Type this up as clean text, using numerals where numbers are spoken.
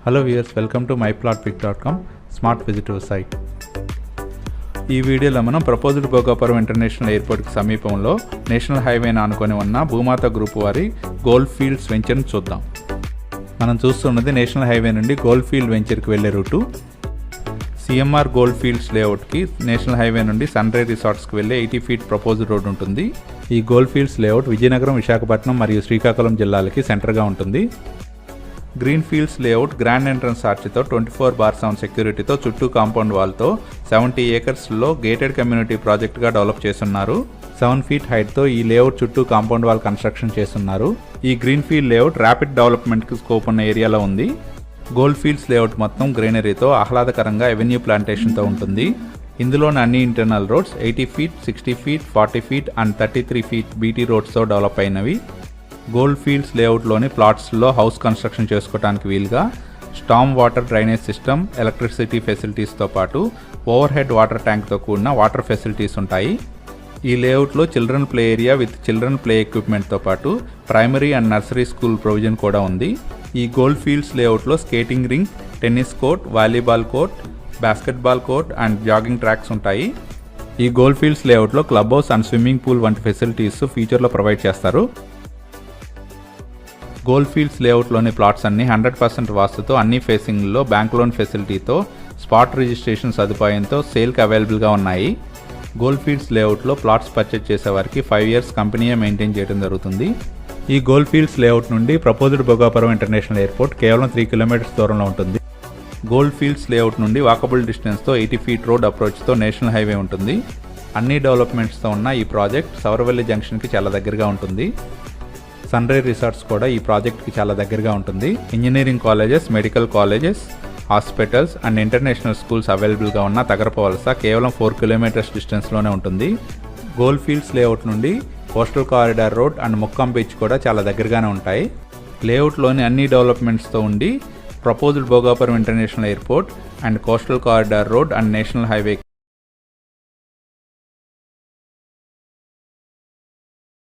Hello viewers, welcome to myplotpic.com smart visitor site. ఈ వీడియోలో మనం ప్రపోజ్డ్ భోగాపురం ఇంటర్నేషనల్ ఎయిర్పోర్ట్కి సమీపంలో నేషనల్ హైవేని ఆనుకొని ఉన్న భూమాత గ్రూప్ వారి గోల్డ్ ఫీల్డ్స్ వెంచర్ని చూద్దాం. మనం చూస్తున్నది నేషనల్ హైవే నుండి గోల్డ్ ఫీల్డ్ వెంచర్కి వెళ్లే రూటు. సిఎంఆర్ గోల్డ్ ఫీల్డ్స్ లేఅవుట్కి నేషనల్ హైవే నుండి సన్ రైజ్ రిసార్ట్స్కి వెళ్లే 80 ఫీట్ ప్రపోజ్డ్ రోడ్ ఉంటుంది. ఈ gold fields layout Vizianagaram, Visakhapatnam మరియు శ్రీకాకుళం జిల్లాలకి సెంటర్గా ఉంటుంది. Green fields layout grand entrance ఆర్చ్తో 24/7 సెక్యూరిటీతో చుట్టూ కాంపౌండ్ వాల్తో 70 ఏకర్స్లో గేటెడ్ కమ్యూనిటీ ప్రాజెక్ట్గా డెవలప్ చేస్తున్నారు. 7 ఫీట్ హైట్తో ఈ లేఅవుట్ చుట్టూ కాంపౌండ్ వాల్ కన్స్ట్రక్షన్ చేస్తున్నారు. ఈ గ్రీన్ ఫీల్డ్ లేఅవుట్ ర్యాపిడ్ డెవలప్మెంట్కి స్కోప్ ఉన్న ఏరియాలో ఉంది. గోల్డ్ ఫీల్డ్స్ లేఅవుట్ మొత్తం గ్రీనరీతో ఆహ్లాదకరంగా ఎవెన్యూ ప్లాంటేషన్తో ఉంటుంది. ఇందులోని అన్ని internal roads 80 feet, 60 feet, 40 feet and 33 feet BT రోడ్స్తో డెవలప్ అయినవి. గోల్డ్ ఫీల్డ్స్ లేఅవుట్లోని ప్లాట్స్లో హౌస్ కన్స్ట్రక్షన్ చేసుకోవడానికి వీలుగా storm water drainage system, electricity ఫెసిలిటీస్తో పాటు ఓవర్ హెడ్ వాటర్ ట్యాంక్తో కూడిన వాటర్ ఫెసిలిటీస్ ఉంటాయి. ఈ లేఅవుట్లో children play area with children play ఎక్విప్మెంట్తో పాటు primary and nursery school provision కూడా ఉంది. ఈ గోల్డ్ ఫీల్డ్స్ లేఅవుట్లో skating ring, tennis court, volleyball court, basketball court and jogging tracks ఉంటాయి. ఈ గోల్డ్ ఫీల్డ్స్ లేఅవుట్లో club house and swimming pool వంటి ఫెసిలిటీస్ ఫ్యూచర్లో ప్రొవైడ్ చేస్తారు. గోల్డ్ ఫీల్డ్స్ లేఅవుట్లోని ప్లాట్స్ అన్ని 100% వాస్తుతో, అన్ని ఫేసింగ్లో బ్యాంక్ లోన్ ఫెసిలిటీతో, స్పాట్ రిజిస్ట్రేషన్ సదుపాయంతో సేల్కి అవైలబుల్గా ఉన్నాయి. గోల్డ్ ఫీల్డ్స్ లేఅవుట్లో ప్లాట్స్ పర్చేజ్ చేసేవారికి 5 ఇయర్స్ కంపెనీయే మెయింటైన్ చేయడం జరుగుతుంది. ఈ గోల్డ్ ఫీల్డ్స్ లేఅవుట్ నుండి ప్రపోజ్డ్ భోగాపురం ఇంటర్నేషనల్ ఎయిర్పోర్ట్ కేవలం 3 కిలోమీటర్స్ దూరంలో ఉంటుంది. గోల్డ్ ఫీల్డ్స్ లేఅవుట్ నుండి వాకబుల్ డిస్టెన్స్తో 80 ఫీట్ రోడ్ అప్రోచ్తో నేషనల్ హైవే ఉంటుంది. అన్ని డెవలప్మెంట్స్తో ఉన్న ఈ ప్రాజెక్ట్ సౌరవెల్లి జంక్షన్కి చాలా దగ్గరగా ఉంటుంది. సన్ రైజ్ రిసార్ట్స్ కూడా ఈ ప్రాజెక్ట్కి చాలా దగ్గరగా ఉంటుంది. Engineering colleges, medical colleges, hospitals and international schools అవైలబుల్గా ఉన్న తగరప వలస కేవలం 4 కిలోమీటర్స్ డిస్టెన్స్లోనే ఉంటుంది. గోల్డ్ ఫీల్డ్స్ లేఅవుట్ నుండి coastal corridor road and ముక్కం beach కూడా చాలా దగ్గరగానే ఉంటాయి. లేఅవుట్లోని అన్ని డెవలప్మెంట్స్తో ఉండి proposed Bhogapuram international airport and coastal corridor road and national highway